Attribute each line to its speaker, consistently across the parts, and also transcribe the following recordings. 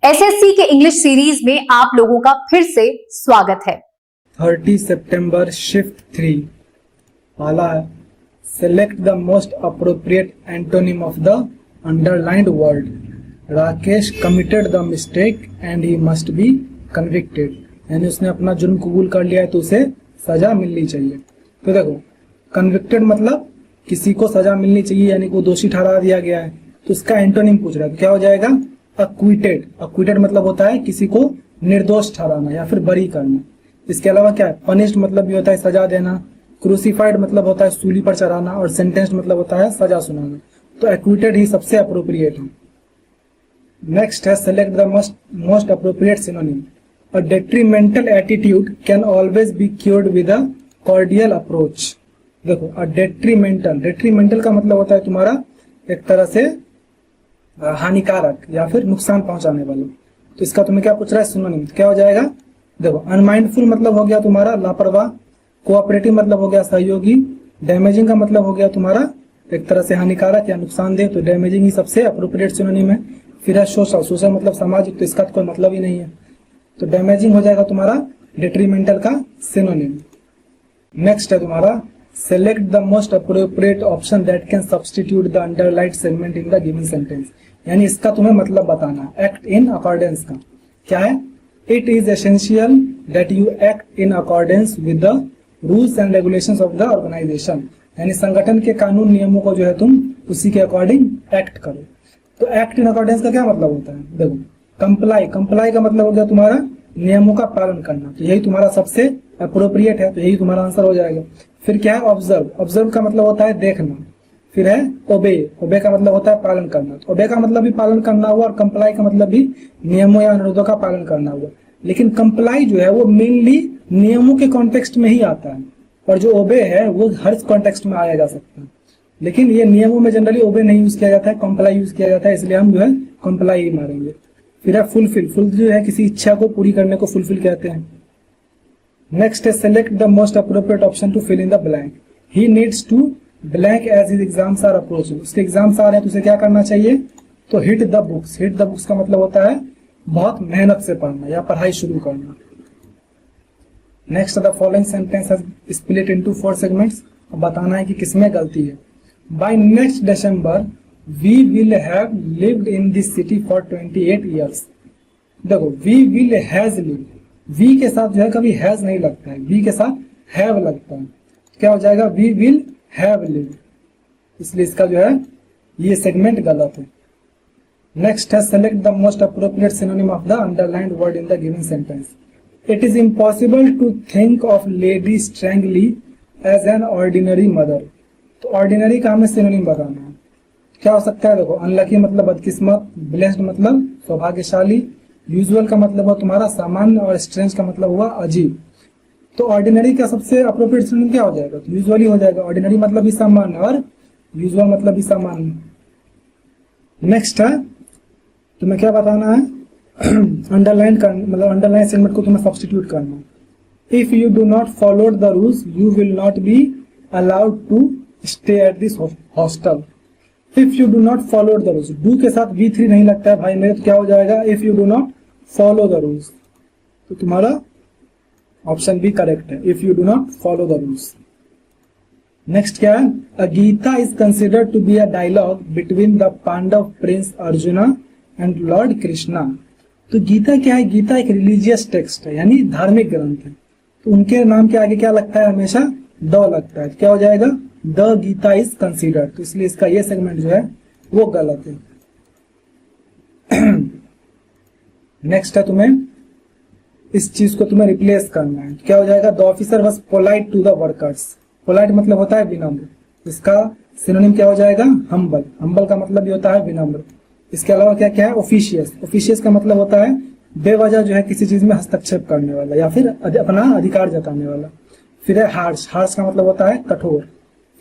Speaker 1: SSC के English series में आप लोगों का फिर से स्वागत है।
Speaker 2: 30 सितंबर शिफ्ट 3 पाला select the most appropriate antonym of the underlined word. Rakesh committed the mistake and he must be convicted, यानी उसने अपना जुर्म कबूल कर लिया है तो उसे सजा मिलनी चाहिए। तो देखो कन्विक्टेड मतलब किसी को सजा मिलनी चाहिए, यानी को दोषी ठहरा दिया गया है, तो इसका एंटोनिम पूछ रहा है तो क्या हो जाएगा अक्विटेड। अक्विटेड मतलब होता है किसी को निर्दोष ठहराना या फिर बरी करना। इसके अलावा क्या है पनिश्ड मतलब भी होता है सजा देना, क्रूसिफाइड मतलब होता है सूली पर चढ़ाना और सेंटेंस्ड मतलब होता है सजा सुनाना। तो एक्विटेड ही सबसे अप्रोप्रिएट है। नेक्स्ट है select the most appropriate synonym. A detrimental attitude can always be cured with a cordial approach. देखो अ डेट्रीमेंटल का मतलब होता है तुम्हारा एक तरह से हानिकारक या फिर नुकसान पहुंचाने वाला। तो इसका तुम्हें क्या पूछ रहा है सिनोनिम, क्या हो जाएगा। देखो अनमाइंडफुल मतलब हो गया तुम्हारा लापरवाह, कोऑपरेटिव मतलब हो गया सहयोगी, डैमेजिंग का मतलब हो गया तुम्हारा एक तरह से हानिकारक या नुकसानदेह, तो डैमेजिंग ही सबसे अप्रोप्रिएट सिनोनिम है। फिर है सोशल मतलब सामाजिक, तो इसका तो कोई मतलब ही नहीं है, तो डैमेजिंग हो जाएगा तुम्हारा डेट्रीमेंटल का सिनोनिम। नेक्स्ट है तुम्हारा select the most appropriate option that can substitute the underlined segment in the given sentence, यानी इसका तुम्हें मतलब बताना। एक्ट इन अकॉर्डेंस का क्या है, it is essential that you act in accordance with the rules and regulations of the organisation, यानी संगठन के कानून नियमों को जो है तुम उसी के अकॉर्डिंग एक्ट करो। तो एक्ट इन अकॉर्डेंस का क्या मतलब होता है, देखो कंप्लाई का मतलब हो गया तुम्हारा नियमों का पालन करना, तो यही तुम्हारा सबसे अप्रोप्रिएट है, तो यही तुम्हारा आंसर हो जाएगा। फिर क्या है ऑब्जर्व का मतलब होता है देखना। फिर है ओबे का मतलब होता है पालन करना, तो ओबे का मतलब भी पालन करना हुआ और कंप्लाई का मतलब भी नियमों या अनुरोधों का पालन करना हुआ। लेकिन कंप्लाई जो है वो मेनली नियमों के कॉन्टेक्स्ट में ही आता है, और जो ओबे है वो हर कॉन्टेक्स्ट में आया जा सकता है। लेकिन ये नियमों में जनरली ओबे नहीं यूज किया जाता है, कंप्लाई यूज किया जाता है, इसलिए हम जो है कंप्लाई ही मारेंगे। फिर है फुलफिल जो है किसी इच्छा को पूरी करने को फुलफिल कहते हैं। नेक्स्ट है select the most appropriate option to fill in the blank. He needs to blank as his exams are approaching, उसके एग्जाम्स आ रहे हैं तो उसे क्या करना चाहिए, तो हिट द बुक्स का मतलब होता है बहुत मेहनत से पढ़ना या पढ़ाई शुरू करना। Next the following sentence has split into 4 segments, अब बताना है कि किसमें गलती है। By next December we will have lived in this city for 28 years. देखो we will has lived, we के साथ जो है कभी हैज नहीं लगता है, वी के साथ हैव लगता है, क्या हो जाएगा वी विल हैव लिव्ड, इसलिए इसका जो है ये सेगमेंट गलत है। नेक्स्ट है select the most appropriate synonym of the underlined word in the given sentence. It is impossible to think of lady strangely as an ordinary mother. तो ordinary का हमें सिनोनिम बताना है, क्या हो सकता है। देखो अनलकी मतलब बदकिस्मत, ब्लेस्ड मतलब सौभाग्यशाली, यूजुअल का मतलब हुआ तुम्हारा सामान्य और स्ट्रेंज का मतलब हुआ अजीब। तो ऑर्डिनरी का सबसे अप्रोप्रिएट सिनोनिम क्या हो जाएगा, तो यूजुअली हो जाएगा। ऑर्डिनरी मतलब भी सामान्य और यूजुअल मतलब भी सामान्य। नेक्स्ट है तुम्हें क्या बताना है अंडरलाइन कर मतलब अंडरलाइन सेगमेंट को तुम्हें सब्स्टिट्यूट करना। If you do not follow the rules you will not be allowed to stay at this hostel. If you do not follow the rules, do के साथ V3 नहीं लगता है भाई मेरे, तो क्या हो जाएगा if you do not follow the rules, तो तुम्हारा ऑप्शन बी करेक्ट है, if you do not follow the rules. Next क्या है, a Gita is considered to be a dialogue between the Pandava prince Arjuna and lord Krishna. तो गीता क्या है, गीता एक रिलीजियस टेक्स्ट है यानी धार्मिक ग्रंथ है, तो उनके नाम के आगे क्या लगता है हमेशा द लगता है, तो क्या हो जाएगा द गीता इज कंसिडर्ड, तो इसलिए इसका ये सेगमेंट जो है वो गलत है। नेक्स्ट है तुम्हें इस चीज को तुम्हें रिप्लेस करना है, क्या हो जाएगा the officer was polite to the workers. Polite मतलब होता है विनम्र, इसका सिनोनिम क्या हो जाएगा हम्बल। हम्बल का मतलब भी होता है विनम्र। इसके अलावा क्या क्या है ऑफिशियस का मतलब होता है बेवजह जो है किसी चीज में हस्तक्षेप करने वाला या फिर अपना अधिकार जताने वाला। फिर है हार्श का मतलब होता है कठोर।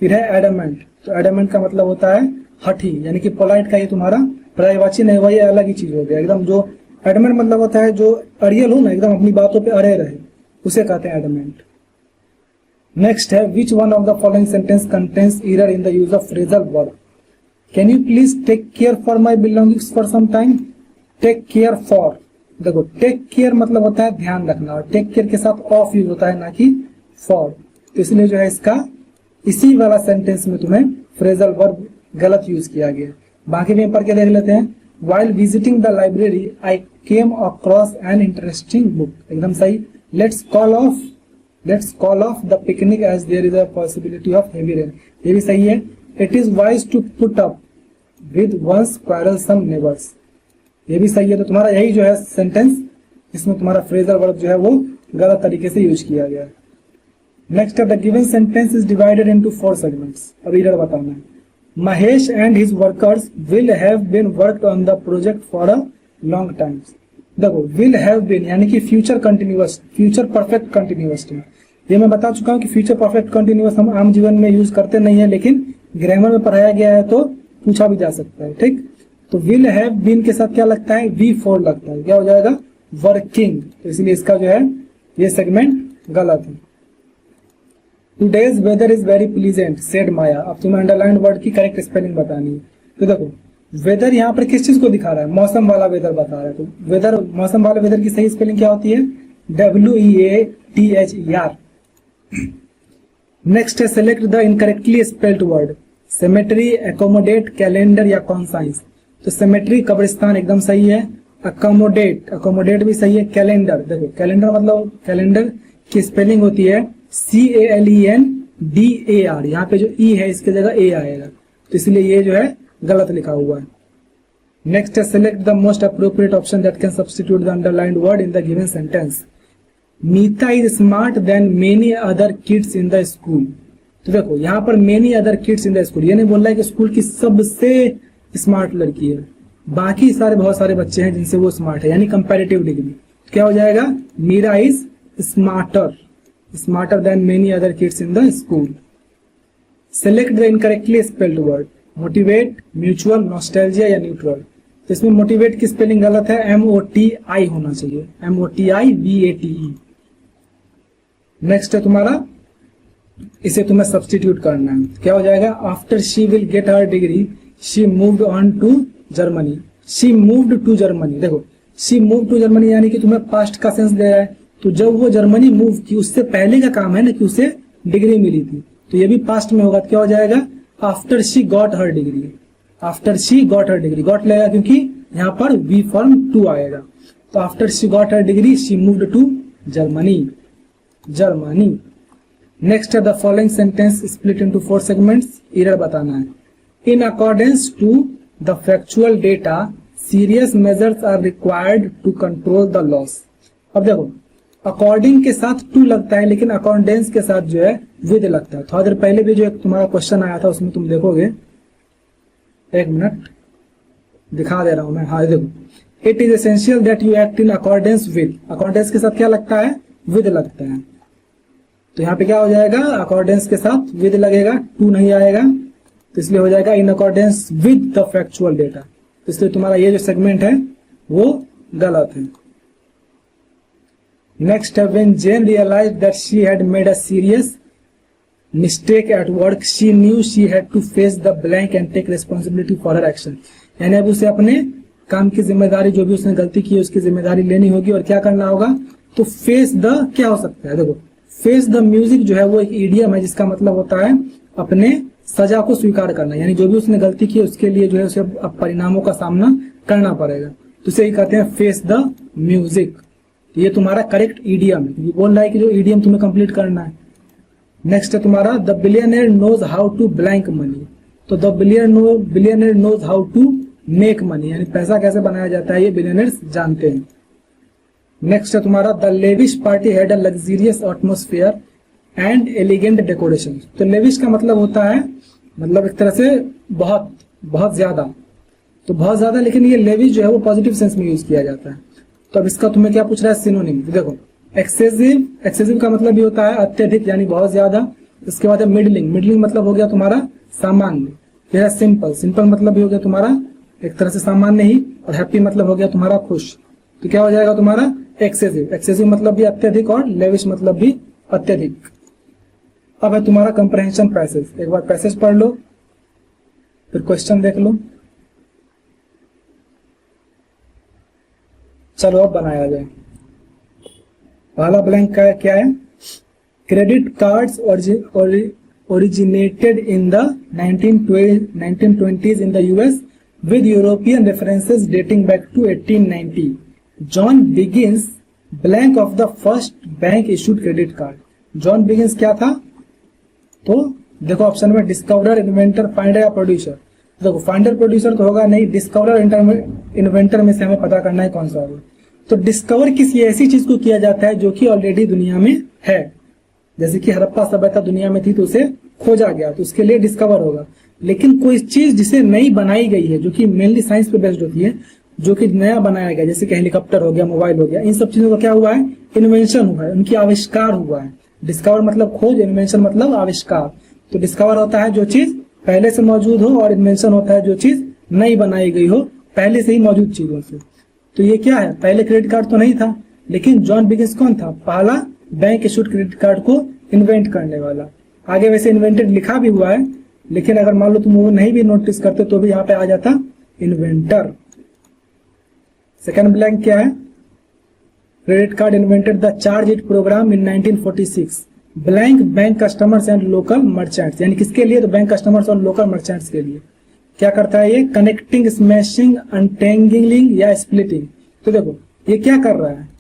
Speaker 2: फिर है एडमेंट, तो एडमेंट का मतलब होता है हठी, यानी कि पोलाइट का ये तुम्हारा पर्यायवाची नहीं हुआ, ये अलग ही चीज हो गया एकदम। जो एडमेंट मतलब होता है जो अड़ियल हो ना, एकदम अपनी बातों पे अड़े रहे, उसे कहते हैं एडमेंट। नेक्स्ट है which one of the following sentence contains error in the use of phrasal verb. Can you please take care for my belongings for some time. Take care for, देखो टेक केयर मतलब होता है ध्यान रखना, और take care के साथ of use होता है ना कि फॉर, तो इसलिए जो है इसका इसी वाला सेंटेंस में तुम्हें फ्रेजल वर्ब गलत यूज किया गया। बाकी भी पढ़ के देख लेते हैं। While visiting the library, I came across an interesting book. एकदम सही। Let's call off the picnic as there is a possibility of heavy rain. ये भी सही है। It is wise to put up with one's quarrelsome neighbors. ये भी सही है। तो तुम्हारा यही जो है सेंटेंस, इसमें तुम्हारा फ्रेजल वर्ब जो है वो गलत तरीके से यूज किया गया है। नेक्स्ट है the given sentence is divided into 4 segments. अब इधर बताना है। Mahesh and his workers will have been worked on the project for a long time. देखो will have been यानी कि future continuous, future perfect continuous tense. ये मैं बता चुका हूँ कि फ्यूचर परफेक्ट कंटिन्यूअस हम आम जीवन में यूज करते नहीं है, लेकिन ग्रामर में पढ़ाया गया है तो पूछा भी जा सकता है। ठीक, तो will have been के साथ क्या लगता है, V4 लगता है, क्या हो जाएगा वर्किंग। तो इसलिए इसका जो है ये सेगमेंट गलत है। Today's weather is very pleasant, said Maya. अब तुम्हें अंडरलाइन वर्ड की करेक्ट स्पेलिंग बतानी है। तो देखो वेदर यहाँ पर किस चीज को दिखा रहा है, मौसम वाला वेदर बता रहा है। तो वेदर, मौसम वाले वेदर की सही स्पेलिंग क्या होती है, WEATHER। नेक्स्ट है select the incorrectly spelled word. Cemetery, accommodate, calendar या कॉन्साइंस। तो सेमेट्री कब्रिस्तान एकदम सही है। अकोमोडेट भी सही है। कैलेंडर, देखो कैलेंडर मतलब कैलेंडर की स्पेलिंग होती है CALENDAR। यहाँ पे जो ई है इसके जगह ए आएगा, तो इसलिए ये जो है गलत लिखा हुआ है। नेक्स्ट है select the most appropriate option that can substitute the underlined word in the given sentence. Neeta is smart than many other kids in the school. तो देखो यहाँ पर many other kids in the school, ये नहीं बोल रहा है कि स्कूल की सबसे स्मार्ट लड़की है, बाकी सारे बहुत सारे बच्चे हैं जिनसे वो स्मार्ट है, यानी कंपैरेटिव डिग्री। क्या हो जाएगा, Meera is smarter than many other kids in the school. Select the incorrectly spelled word. Motivate, mutual, nostalgia या neutral। तो इसमें motivate की स्पेलिंग गलत है, MOTI होना चाहिए, MOTIVATE। नेक्स्ट है तुम्हारा, इसे तुम्हें सब्स्टिट्यूट करना है। क्या हो जाएगा, after she will get her degree she moved on to Germany. She moved to Germany, देखो शी मूव टू जर्मनी यानी कि तुम्हें पास्ट का सेंस दे रहा है। तो जब वो जर्मनी मूव की, उससे पहले का काम है ना कि उसे डिग्री मिली थी, तो ये भी पास्ट में होगा। तो क्या हो जाएगा, after she got her degree. After she got her degree, got लगेगा क्योंकि यहाँ पर वी फॉर्म टू आएगा। तो after she got her degree she moved to Germany. Next है the following sentence split into 4 segments. Error बताना है। In accordance to the factual data serious measures are required to control the loss. अब देखो according के साथ to लगता है, लेकिन अकॉर्डेंस के साथ जो है विद लगता है। थोड़ा देर पहले भी जो एक तुम्हारा क्वेश्चन आया था उसमें तुम देखोगे, एक मिनट दिखा दे रहा हूं मैं। हाँ देखो, it is essential that you act in accordance with. Accordance के साथ क्या लगता है, विद लगता है। तो यहाँ पे क्या हो जाएगा, अकॉर्डेंस के साथ विद लगेगा, टू नहीं आएगा, तो इसलिए हो जाएगा इन accordance with the factual data. तो इसलिए तुम्हारा ये जो सेगमेंट है वो गलत है। Next, when Jane realized that she had made a serious mistake at work, she knew she had to face the blank and take responsibility for her action। यानी अब उसे अपने काम की जिम्मेदारी, जो भी उसने गलती की है उसकी जिम्मेदारी लेनी होगी, और क्या करना होगा, तो फेस द क्या हो सकता है, देखो फेस द म्यूजिक जो है वो एक इडियम है जिसका मतलब होता है अपने सजा को स्वीकार करना। यानी जो भी उसने गलती की है उसके लिए जो है उसे अब परिणामों का सामना करना पड़ेगा, तो उसे ही कहते हैं फेस द म्यूजिक। ये तुम्हारा करेक्ट ईडियम है, ये बोल रहा है कि जो ईडियम तुम्हें कंप्लीट करना है। नेक्स्ट है तुम्हारा the billionaire knows how to blank money. तो the billionaire knows how to make money, यानी पैसा कैसे बनाया जाता है ये बिलियनर्स जानते हैं। नेक्स्ट है तुम्हारा the lavish party had a luxurious atmosphere and elegant decoration. तो लेविश का मतलब होता है, मतलब एक तरह से बहुत बहुत ज्यादा, तो बहुत ज्यादा, लेकिन ये लेविश जो है वो पॉजिटिव सेंस में यूज किया जाता है। तो अब इसका तुम्हें क्या पूछ रहा है, सिनोनिम। देखो एक्सेसिव का मतलब ये होता है अत्यधिक यानी बहुत ज्यादा। इसके बाद है मिडलिंग मतलब हो गया तुम्हारा सामान्य। फिर है सिंपल मतलब भी हो गया तुम्हारा एक तरह से सामान्य ही, और हैप्पी मतलब हो गया तुम्हारा खुश। तो क्या हो जाएगा तुम्हारा एक्सेसिव मतलब भी अत्यधिक, और लेविश मतलब भी अत्यधिक। अब है तुम्हारा कंप्रहेंशन पैसेज। एक बार पैसेज पढ़ लो फिर क्वेश्चन देख लो। चलो अब बनाया जाए। पहला ब्लैंक का क्या है? Credit cards originated in the 1920s in the US with European references dating back to 1890. John Biggins blank of the first bank issued credit card. John Biggins क्या था? तो देखो ऑप्शन में डिस्कवरर, इन्वेंटर, फाइंडर या producer. देखो finder producer तो होगा नहीं, डिस्कवरर इन्वेंटर में से हमें पता करना है कौन सा होगा। तो डिस्कवर किसी ऐसी चीज को किया जाता है जो कि ऑलरेडी दुनिया में है। जैसे कि हड़प्पा सभ्यता दुनिया में थी तो उसे खोजा गया, तो उसके लिए डिस्कवर होगा। लेकिन कोई चीज जिसे नई बनाई गई है, जो कि मेनली साइंस पे बेस्ड होती है, जो कि नया बनाया गया, जैसे कि हेलीकॉप्टर हो गया, मोबाइल हो गया, इन सब चीजों का क्या हुआ है? इन्वेंशन हुआ है, उनकी आविष्कार हुआ है। डिस्कवर मतलब खोज, इन्वेंशन मतलब आविष्कार। तो डिस्कवर होता है जो चीज पहले से मौजूद हो, और इन्वेंशन होता है जो चीज नई बनाई गई हो पहले से ही मौजूद चीजों से। तो ये क्या है? पहले क्रेडिट कार्ड तो नहीं था, लेकिन जॉन बिगिंस कौन था? पहला बैंक इशूड क्रेडिट कार्ड को इन्वेंट करने वाला। आगे वैसे इन्वेंटेड लिखा भी हुआ है, लेकिन अगर मान लो तुम वो नहीं भी नोटिस करते तो भी यहाँ पे आ जाता इन्वेंटर। सेकंड ब्लैंक क्या है? Credit card invented the charge it program in 1946 blank bank customers and local merchants. यानी किसके लिए? तो बैंक कस्टमर्स और लोकल मर्चेंट्स के लिए। क्या करता है ये? कनेक्टिंग, स्मैशिंग, अनटेंगलिंग या स्प्लिटिंग। तो देखो ये क्या कर रहा है?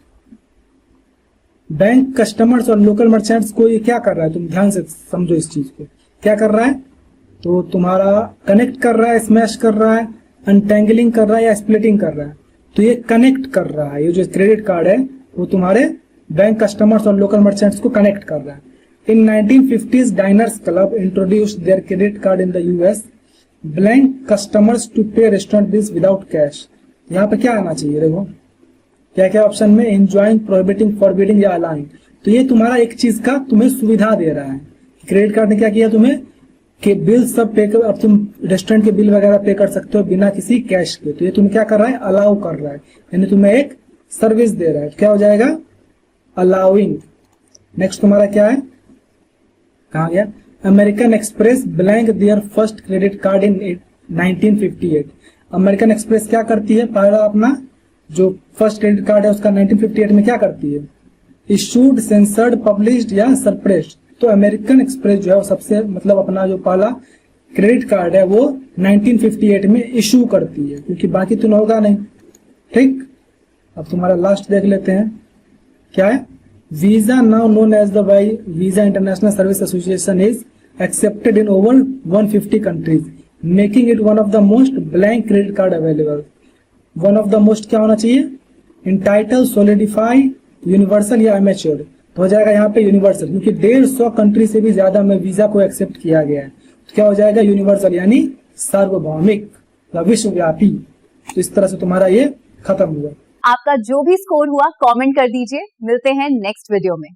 Speaker 2: बैंक कस्टमर्स और लोकल मर्चेंट्स को ये क्या कर रहा है? तुम ध्यान से समझो इस चीज को। क्या कर रहा है? तो तुम्हारा कनेक्ट कर रहा है, स्मैश कर रहा है, अनटेंगलिंग कर रहा है या स्प्लिटिंग कर रहा है। तो ये कनेक्ट कर रहा है। ये जो क्रेडिट कार्ड है वो तुम्हारे बैंक कस्टमर्स और लोकल मर्चेंट्स को कनेक्ट कर रहा है। In 1950s Diners Club introduced their credit card in the US blank customers to pay restaurant bills without cash. यहाँ पे क्या आना चाहिए? देखो क्या क्या ऑप्शन में? एंजॉइंग, प्रोहिबिटिंग, फॉरबिडिंग या अलाउइंग। तो ये तुम्हारा एक चीज का तुम्हें सुविधा दे रहा है। क्रेडिट कार्ड ने क्या किया तुम्हें कि बिल सब पे कर, अब तुम रेस्टोरेंट के बिल वगैरह पे कर सकते हो बिना किसी कैश के। तो ये तुम्हें क्या कर रहा है? अलाउ कर रहा है, यानी तुम्हें एक सर्विस दे रहा है। क्या हो जाएगा? अलाउइंग। नेक्स्ट तुम्हारा क्या है? कहा गया? American Express blank their first credit card in 1958। American Express क्या करती है? पहला अपना जो फर्स्ट क्रेडिट कार्ड है उसका 1958 में क्या करती है? इशूड, सेंसर्ड, पब्लिश्ड या सरप्रेस्ड। तो अमेरिकन एक्सप्रेस जो है वो सबसे मतलब अपना जो पहला क्रेडिट कार्ड है वो 1958 में इशू करती है, क्योंकि बाकी तो होगा नहीं। ठीक, अब तुम्हारा लास्ट देख लेते हैं क्या है? Visa now known as the by Visa International Service Association is accepted in over 150 countries making it one of the most blank credit card available. One of the most क्या होना चाहिए? इंटाइटल, सोलिडिफाई, यूनिवर्सल या amateur. तो हो जाएगा यहाँ पे universal, क्योंकि 150 कंट्री से भी ज्यादा में वीजा को एक्सेप्ट किया गया है। तो क्या हो जाएगा? यूनिवर्सल यानी सार्वभौमिक या विश्वव्यापी। तो इस तरह से तुम्हारा ये खत्म हुआ।
Speaker 1: आपका जो भी स्कोर हुआ कमेंट कर दीजिए। मिलते हैं नेक्स्ट वीडियो में।